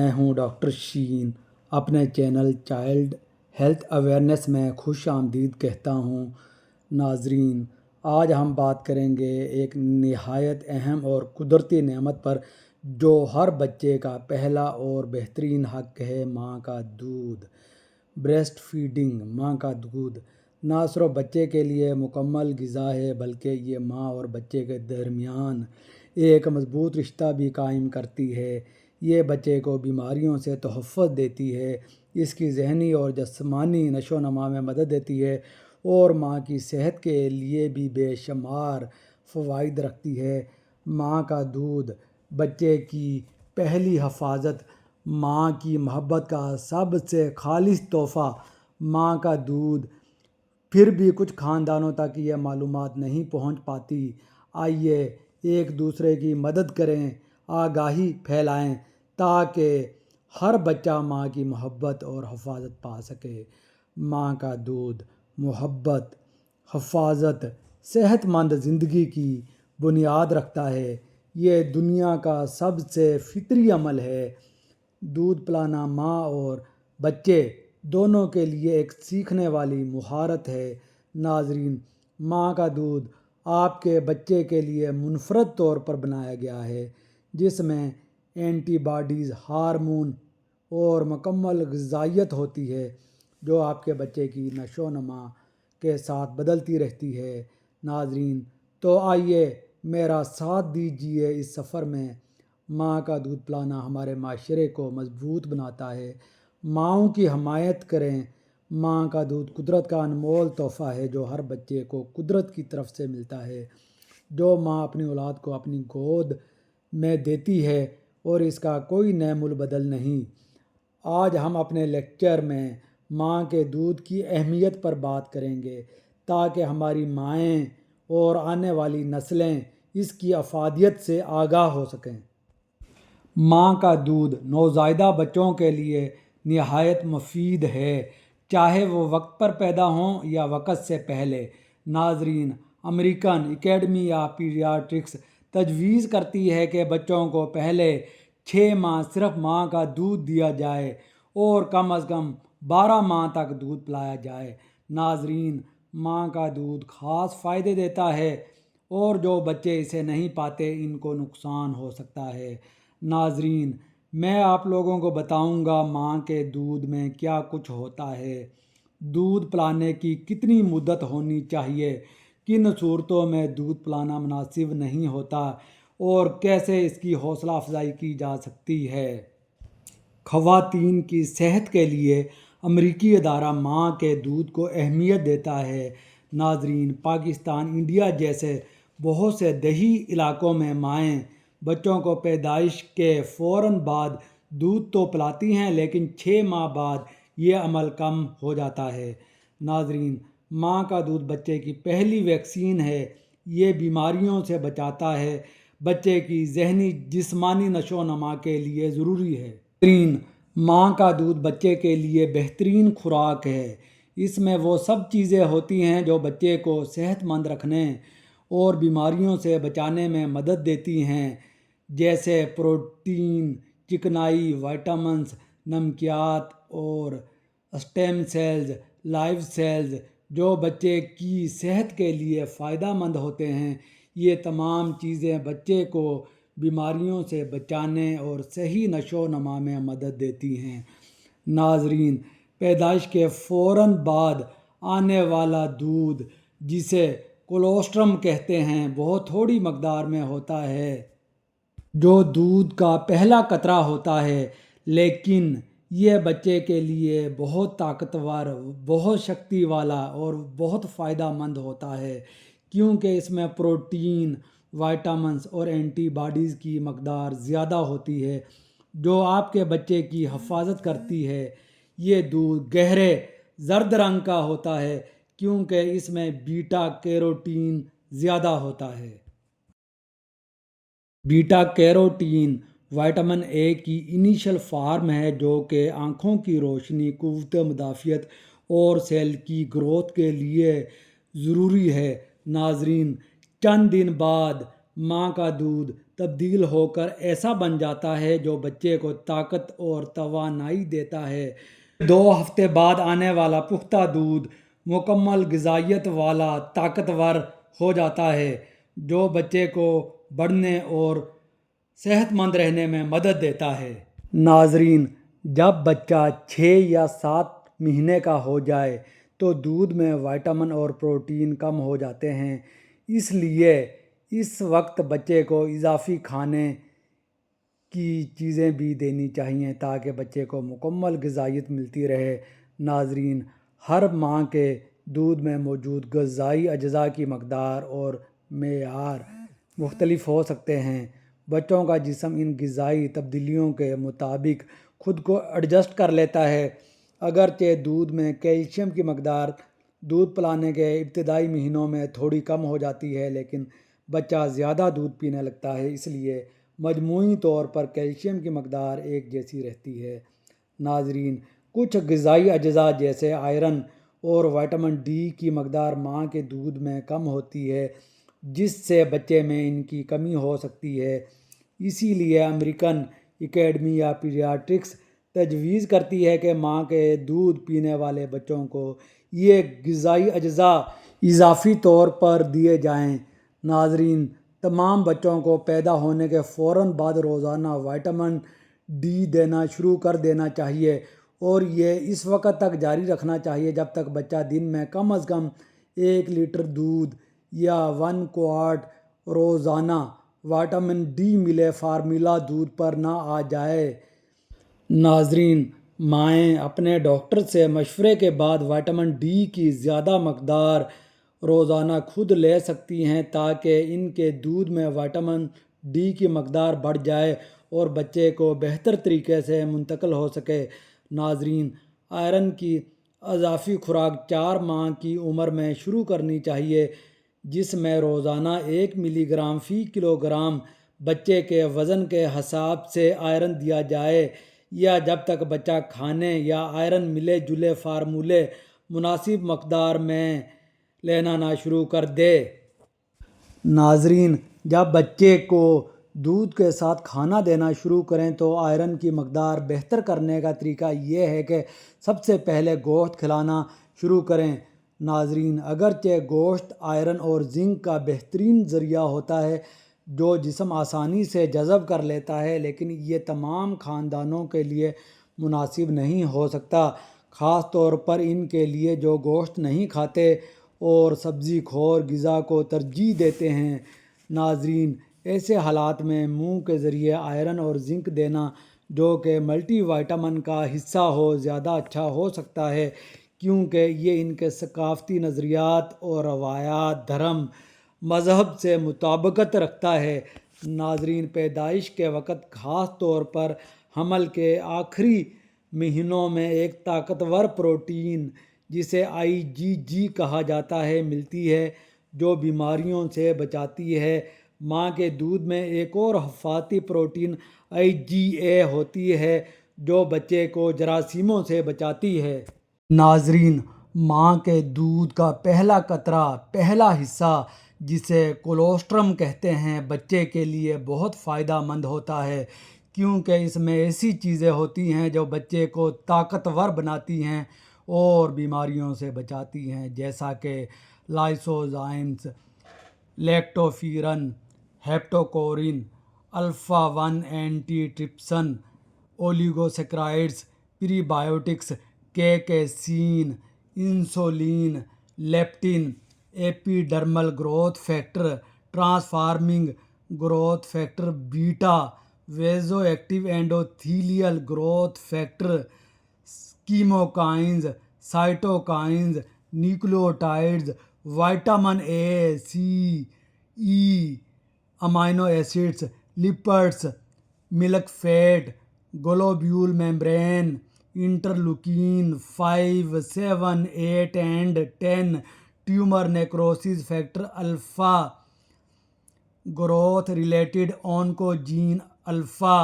میں ہوں ڈاکٹر شین، اپنے چینل چائلڈ ہیلتھ اویئرنیس میں خوش آمدید کہتا ہوں۔ ناظرین، آج ہم بات کریں گے ایک نہایت اہم اور قدرتی نعمت پر جو ہر بچے کا پہلا اور بہترین حق ہے، ماں کا دودھ۔ بریسٹ فیڈنگ، ماں کا دودھ نہ صرف بچے کے لیے مکمل غذا ہے بلکہ یہ ماں اور بچے کے درمیان ایک مضبوط رشتہ بھی قائم کرتی ہے۔ یہ بچے کو بیماریوں سے تحفظ دیتی ہے، اس کی ذہنی اور جسمانی نشو و نما میں مدد دیتی ہے اور ماں کی صحت کے لیے بھی بے شمار فوائد رکھتی ہے۔ ماں کا دودھ بچے کی پہلی حفاظت، ماں کی محبت کا سب سے خالص تحفہ۔ ماں کا دودھ، پھر بھی کچھ خاندانوں تک یہ معلومات نہیں پہنچ پاتی۔ آئیے ایک دوسرے کی مدد کریں، آگاہی پھیلائیں تاکہ ہر بچہ ماں کی محبت اور حفاظت پا سکے۔ ماں کا دودھ محبت، حفاظت، صحت مند زندگی کی بنیاد رکھتا ہے۔ یہ دنیا کا سب سے فطری عمل ہے۔ دودھ پلانا ماں اور بچے دونوں کے لیے ایک سیکھنے والی مہارت ہے۔ ناظرین، ماں کا دودھ آپ کے بچے کے لیے منفرد طور پر بنایا گیا ہے، جس میں اینٹی باڈیز، ہارمون اور مکمل غذائیت ہوتی ہے جو آپ کے بچے کی نشو و نما کے ساتھ بدلتی رہتی ہے۔ ناظرین، تو آئیے میرا ساتھ دیجیے اس سفر میں۔ ماں کا دودھ پلانا ہمارے معاشرے کو مضبوط بناتا ہے۔ ماؤں کی حمایت کریں۔ ماں کا دودھ قدرت کا انمول تحفہ ہے جو ہر بچے کو قدرت کی طرف سے ملتا ہے۔ جو ماں اپنی اولاد کو اپنی گود میں دیتی ہے اور اس کا کوئی نعم البدل نہیں۔ آج ہم اپنے لیکچر میں ماں کے دودھ کی اہمیت پر بات کریں گے تاکہ ہماری مائیں اور آنے والی نسلیں اس کی افادیت سے آگاہ ہو سکیں۔ ماں کا دودھ نوزائیدہ بچوں کے لیے نہایت مفید ہے، چاہے وہ وقت پر پیدا ہوں یا وقت سے پہلے۔ ناظرین، امریکن اکیڈمی آف پیڈیاٹرکس تجویز کرتی ہے کہ بچوں کو پہلے 6 ماہ صرف ماں کا دودھ دیا جائے اور کم از کم 12 ماہ تک دودھ پلایا جائے۔ ناظرین، ماں کا دودھ خاص فائدے دیتا ہے اور جو بچے اسے نہیں پاتے ان کو نقصان ہو سکتا ہے۔ ناظرین، میں آپ لوگوں کو بتاؤں گا ماں کے دودھ میں کیا کچھ ہوتا ہے، دودھ پلانے کی کتنی مدت ہونی چاہیے، کن صورتوں میں دودھ پلانا مناسب نہیں ہوتا اور کیسے اس کی حوصلہ افزائی کی جا سکتی ہے۔ خواتین کی صحت کے لیے امریکی ادارہ ماں کے دودھ کو اہمیت دیتا ہے۔ ناظرین، پاکستان، انڈیا جیسے بہت سے دیہی علاقوں میں مائیں بچوں کو پیدائش کے فوراً بعد دودھ تو پلاتی ہیں لیکن 6 ماہ بعد یہ عمل کم ہو جاتا ہے۔ ناظرین، ماں کا دودھ بچے کی پہلی ویکسین ہے۔ یہ بیماریوں سے بچاتا ہے، بچے کی ذہنی جسمانی نشو و نما کے لیے ضروری ہے۔ ناظرین، ماں کا دودھ بچے کے لیے بہترین خوراک ہے۔ اس میں وہ سب چیزیں ہوتی ہیں جو بچے کو صحت مند رکھنے اور بیماریوں سے بچانے میں مدد دیتی ہیں، جیسے پروٹین، چکنائی، وٹامنز، نمکیات اور اسٹیم سیلز، لائیو سیلز جو بچے کی صحت کے لیے فائدہ مند ہوتے ہیں۔ یہ تمام چیزیں بچے کو بیماریوں سے بچانے اور صحیح نشو و نما میں مدد دیتی ہیں۔ ناظرین، پیدائش کے فوراً بعد آنے والا دودھ، جسے کولوسٹرم کہتے ہیں، بہت تھوڑی مقدار میں ہوتا ہے جو دودھ کا پہلا قطرہ ہوتا ہے، لیکن یہ بچے کے لیے بہت طاقتور، بہت شکتی والا اور بہت فائدہ مند ہوتا ہے کیونکہ اس میں پروٹین، وٹامنز اور اینٹی باڈیز کی مقدار زیادہ ہوتی ہے جو آپ کے بچے کی حفاظت کرتی ہے۔ یہ دودھ گہرے زرد رنگ کا ہوتا ہے کیونکہ اس میں بیٹا کیروٹین زیادہ ہوتا ہے۔ بیٹا کیروٹین وٹامن اے کی انیشل فارم ہے جو کہ آنکھوں کی روشنی، قوت مدافعت اور سیل کی گروتھ کے لیے ضروری ہے۔ ناظرین، چند دن بعد ماں کا دودھ تبدیل ہو کر ایسا بن جاتا ہے جو بچے کو طاقت اور توانائی دیتا ہے۔ 2 ہفتے بعد آنے والا پختہ دودھ مکمل غذائیت والا طاقتور ہو جاتا ہے جو بچے کو بڑھنے اور صحت مند رہنے میں مدد دیتا ہے۔ ناظرین، جب بچہ 6 یا 7 مہینے کا ہو جائے تو دودھ میں وٹامن اور پروٹین کم ہو جاتے ہیں، اس لیے اس وقت بچے کو اضافی کھانے کی چیزیں بھی دینی چاہیے تاکہ بچے کو مکمل غذائیت ملتی رہے۔ ناظرین، ہر ماں کے دودھ میں موجود غذائی اجزاء کی مقدار اور معیار مختلف ہو سکتے ہیں۔ بچوں کا جسم ان غذائی تبدیلیوں کے مطابق خود کو ایڈجسٹ کر لیتا ہے۔ اگرچہ دودھ میں کیلشیم کی مقدار دودھ پلانے کے ابتدائی مہینوں میں تھوڑی کم ہو جاتی ہے، لیکن بچہ زیادہ دودھ پینے لگتا ہے، اس لیے مجموعی طور پر کیلشیم کی مقدار ایک جیسی رہتی ہے۔ ناظرین، کچھ غذائی اجزاء جیسے آئرن اور وٹامن ڈی کی مقدار ماں کے دودھ میں کم ہوتی ہے، جس سے بچے میں ان کی کمی ہو سکتی ہے۔ اسی لیے امریکن اکیڈمی آف پیڈیاٹرکس تجویز کرتی ہے کہ ماں کے دودھ پینے والے بچوں کو یہ غذائی اجزاء اضافی طور پر دیے جائیں۔ ناظرین، تمام بچوں کو پیدا ہونے کے فوراً بعد روزانہ وٹامن ڈی دینا شروع کر دینا چاہیے، اور یہ اس وقت تک جاری رکھنا چاہیے جب تک بچہ دن میں کم از کم 1 لیٹر دودھ یا 1 کوارٹ روزانہ وٹامن ڈی ملے فارمولا دودھ پر نہ آ جائے۔ ناظرین، مائیں اپنے ڈاکٹر سے مشورے کے بعد وٹامن ڈی کی زیادہ مقدار روزانہ خود لے سکتی ہیں تاکہ ان کے دودھ میں وٹامن ڈی کی مقدار بڑھ جائے اور بچے کو بہتر طریقے سے منتقل ہو سکے۔ ناظرین، آئرن کی اضافی خوراک 4 ماہ کی عمر میں شروع کرنی چاہیے، جس میں روزانہ 1 ملی گرام فی کلو گرام بچے کے وزن کے حساب سے آئرن دیا جائے، یا جب تک بچہ کھانے یا آئرن ملے جلے فارمولے مناسب مقدار میں لینا نہ شروع کر دے۔ ناظرین، جب بچے کو دودھ کے ساتھ کھانا دینا شروع کریں تو آئرن کی مقدار بہتر کرنے کا طریقہ یہ ہے کہ سب سے پہلے گوشت کھلانا شروع کریں۔ ناظرین، اگرچہ گوشت آئرن اور زنک کا بہترین ذریعہ ہوتا ہے جو جسم آسانی سے جذب کر لیتا ہے، لیکن یہ تمام خاندانوں کے لیے مناسب نہیں ہو سکتا، خاص طور پر ان کے لیے جو گوشت نہیں کھاتے اور سبزی خور غذا کو ترجیح دیتے ہیں۔ ناظرین، ایسے حالات میں منہ کے ذریعے آئرن اور زنک دینا، جو کہ ملٹی وٹامن کا حصہ ہو، زیادہ اچھا ہو سکتا ہے، کیونکہ یہ ان کے ثقافتی نظریات اور روایات، دھرم، مذہب سے مطابقت رکھتا ہے۔ ناظرین، پیدائش کے وقت، خاص طور پر حمل کے آخری مہینوں میں، ایک طاقتور پروٹین جسے IgG کہا جاتا ہے ملتی ہے جو بیماریوں سے بچاتی ہے۔ ماں کے دودھ میں ایک اور حفاظتی پروٹین IgA ہوتی ہے جو بچے کو جراثیموں سے بچاتی ہے۔ ناظرین، ماں کے دودھ کا پہلا قطرہ، پہلا حصہ، جسے کولوسٹرم کہتے ہیں، بچے کے لیے بہت فائدہ مند ہوتا ہے، کیونکہ اس میں ایسی چیزیں ہوتی ہیں جو بچے کو طاقتور بناتی ہیں اور بیماریوں سے بچاتی ہیں، جیسا کہ lysozymes, lactoferrin, haptocorrin, alpha 1 antitrypsin, oligosaccharides, prebiotics, casein, insulin, leptin, epidermal growth factor, transforming growth factor beta, vasoactive endothelial growth factor, chemokines, cytokines, nucleotides, vitamin A, C, E, amino acids, lipids, milk fat, globule membrane, interleukin 5، 7، 8 and 10، tumour necrosis factor alpha, growth related oncogene alpha,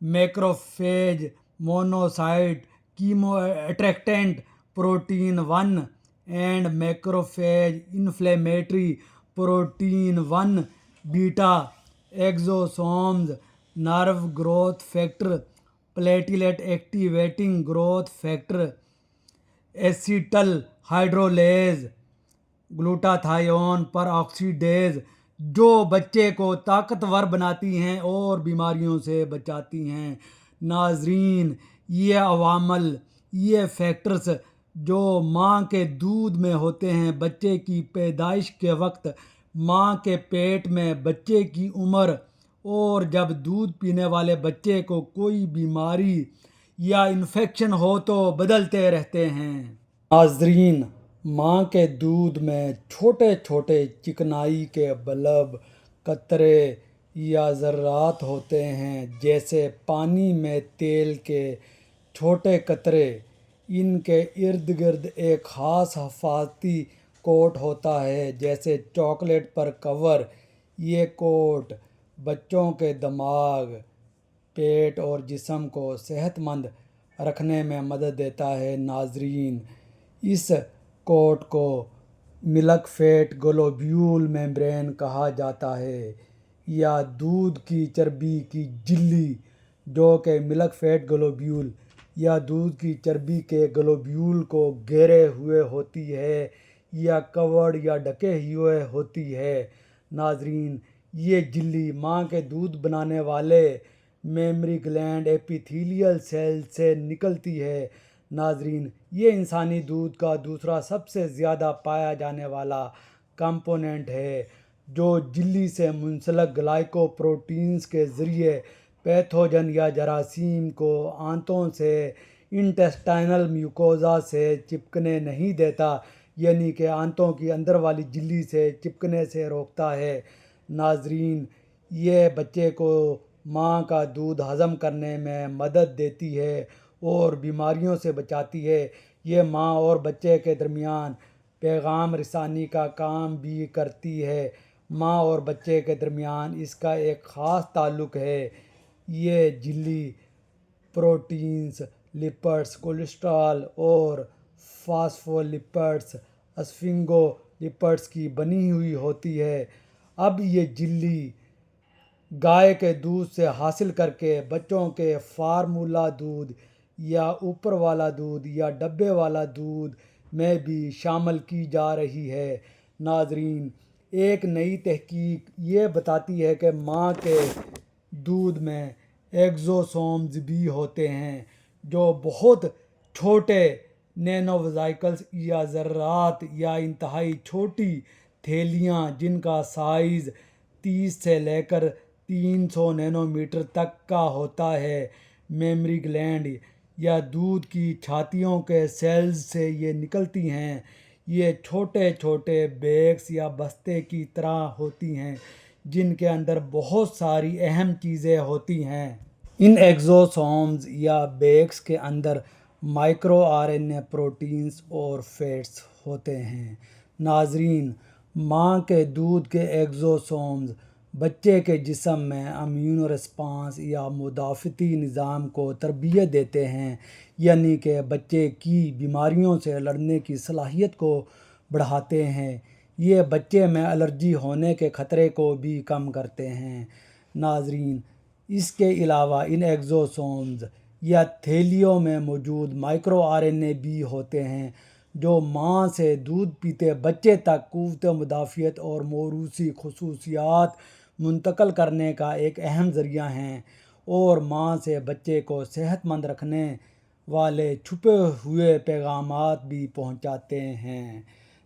macrophage monocyte, chemoattractant protein 1 and macrophage inflammatory protein 1 beta, ایگزوسومز nerve growth factor, platelet activating growth factor, acetyl hydrolase, glutathione peroxidase, جو بچے کو طاقتور بناتی ہیں اور بیماریوں سے بچاتی ہیں۔ ناظرین، یہ عوامل، یہ فیکٹرز جو ماں کے دودھ میں ہوتے ہیں، بچے کی پیدائش کے وقت، ماں کے پیٹ میں، بچے کی عمر، اور جب دودھ پینے والے بچے کو کوئی بیماری یا انفیکشن ہو تو بدلتے رہتے ہیں۔ ناظرین، ماں کے دودھ میں چھوٹے چھوٹے چکنائی کے بلب، قطرے یا ذرات ہوتے ہیں، جیسے پانی میں تیل کے چھوٹے قطرے۔ ان کے ارد گرد ایک خاص حفاظتی کوٹ ہوتا ہے، جیسے چاکلیٹ پر کور۔ یہ کوٹ بچوں کے دماغ، پیٹ اور جسم کو صحت مند رکھنے میں مدد دیتا ہے۔ ناظرین، اس کوٹ کو ملک فیٹ گلوبیول ممبرین کہا جاتا ہے، یا دودھ کی چربی کی جھلی، جو کہ ملک فیٹ گلوبیول یا دودھ کی چربی کے گلوبیول کو گھیرے ہوئے ہوتی ہے یا کورڈ یا ڈھکے ہوئے ہوتی ہے۔ ناظرین، یہ جھلی ماں کے دودھ بنانے والے میمری گلینڈ ایپیتھیلیل سیل سے نکلتی ہے۔ ناظرین، یہ انسانی دودھ کا دوسرا سب سے زیادہ پایا جانے والا کمپوننٹ ہے، جو جھلی سے منسلک گلائکو پروٹینز کے ذریعے پیتھوجن یا جراثیم کو آنتوں سے انٹسٹائنل میوکوزا سے چپکنے نہیں دیتا، یعنی کہ آنتوں کی اندر والی جھلی سے چپکنے سے روکتا ہے۔ ناظرین، یہ بچے کو ماں کا دودھ ہضم کرنے میں مدد دیتی ہے اور بیماریوں سے بچاتی ہے۔ یہ ماں اور بچے کے درمیان پیغام رسانی کا کام بھی کرتی ہے۔ ماں اور بچے کے درمیان اس کا ایک خاص تعلق ہے۔ یہ جھلی پروٹینز، لپڈز، کولیسٹرول اور فاسفولپڈز، اسفنگو لپڈز کی بنی ہوئی ہوتی ہے۔ اب یہ جھلی گائے کے دودھ سے حاصل کر کے بچوں کے فارمولا دودھ یا اوپر والا دودھ یا ڈبے والا دودھ میں بھی شامل کی جا رہی ہے۔ ناظرین، ایک نئی تحقیق یہ بتاتی ہے کہ ماں کے دودھ میں ایگزوسومز بھی ہوتے ہیں، جو بہت چھوٹے نینو ویسیکلز یا ذرات یا انتہائی چھوٹی تھیلیاں، جن کا سائز 30 سے لے کر 300 نینو میٹر تک کا ہوتا ہے۔ میمری گلینڈ یا دودھ کی چھاتیوں کے سیلز سے یہ نکلتی ہیں۔ یہ چھوٹے چھوٹے بیگز یا بستے کی طرح ہوتی ہیں، جن کے اندر بہت ساری اہم چیزیں ہوتی ہیں۔ ان ایگزوسومز یا بیگز کے اندر micro R N A, proteins اور فیٹس ہوتے ہیں۔ ناظرین، ماں کے دودھ کے ایگزوسومز بچے کے جسم میں امیون رسپانس یا مدافعتی نظام کو تربیت دیتے ہیں، یعنی کہ بچے کی بیماریوں سے لڑنے کی صلاحیت کو بڑھاتے ہیں۔ یہ بچے میں الرجی ہونے کے خطرے کو بھی کم کرتے ہیں۔ ناظرین، اس کے علاوہ ان ایگزوسومز یا تھیلیوں میں موجود مائکرو آر این اے بھی ہوتے ہیں، جو ماں سے دودھ پیتے بچے تک قوت مدافعت اور موروثی خصوصیات منتقل کرنے کا ایک اہم ذریعہ ہیں، اور ماں سے بچے کو صحت مند رکھنے والے چھپے ہوئے پیغامات بھی پہنچاتے ہیں۔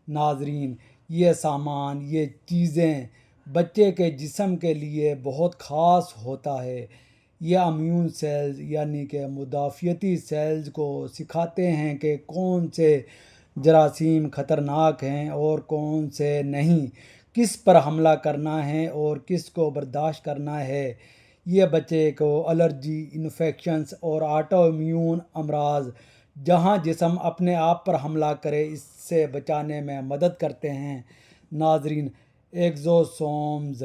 ناظرین، یہ سامان، یہ چیزیں بچے کے جسم کے لیے بہت خاص ہوتا ہے۔ یہ امیون سیلز یعنی کہ مدافعتی سیلز کو سکھاتے ہیں کہ کون سے جراثیم خطرناک ہیں اور کون سے نہیں، کس پر حملہ کرنا ہے اور کس کو برداشت کرنا ہے۔ یہ بچے کو الرجی، انفیکشنز اور آٹو امیون امراض، جہاں جسم اپنے آپ پر حملہ کرے، اس سے بچانے میں مدد کرتے ہیں۔ ناظرین، ایگزوسومز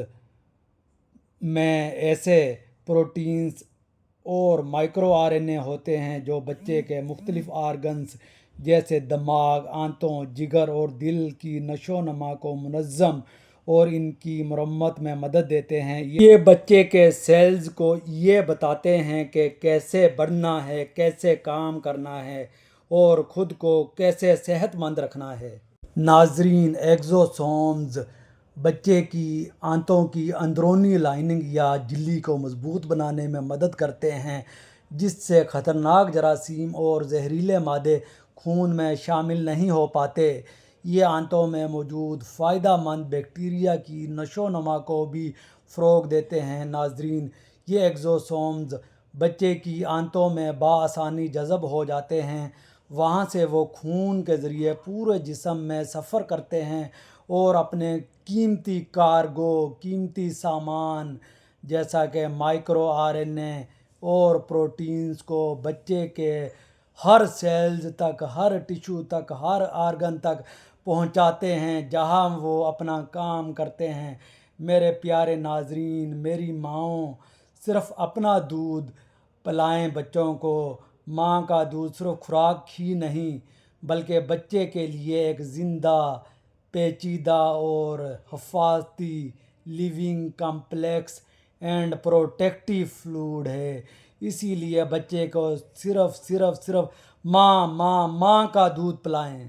میں ایسے پروٹینز اور مائکرو آر این اے ہوتے ہیں جو بچے کے مختلف آرگنز جیسے دماغ، آنتوں، جگر اور دل کی نشو و نما کو منظم اور ان کی مرمت میں مدد دیتے ہیں۔ یہ بچے کے سیلز کو یہ بتاتے ہیں کہ کیسے بڑھنا ہے، کیسے کام کرنا ہے اور خود کو کیسے صحت مند رکھنا ہے۔ ناظرین، ایگزوسومز بچے کی آنتوں کی اندرونی لائننگ یا جھلی کو مضبوط بنانے میں مدد کرتے ہیں، جس سے خطرناک جراثیم اور زہریلے مادے خون میں شامل نہیں ہو پاتے۔ یہ آنتوں میں موجود فائدہ مند بیکٹیریا کی نشو و نما کو بھی فروغ دیتے ہیں۔ ناظرین، یہ ایگزوسومز بچے کی آنتوں میں بآسانی جذب ہو جاتے ہیں، وہاں سے وہ خون کے ذریعے پورے جسم میں سفر کرتے ہیں اور اپنے قیمتی کارگو، قیمتی سامان جیسا کہ مائکرو RNA اور پروٹینز کو بچے کے ہر سیلز تک، ہر ٹیشو تک، ہر آرگن تک پہنچاتے ہیں جہاں وہ اپنا کام کرتے ہیں۔ میرے پیارے ناظرین، میری ماؤں، صرف اپنا دودھ پلائیں بچوں کو۔ ماں کا دودھ صرف خوراک ہی نہیں بلکہ بچے کے لیے ایک زندہ، پیچیدہ اور حفاظتی living complex and protective fluid ہے۔ اسی لیے بچے کو صرف ماں کا دودھ پلائیں۔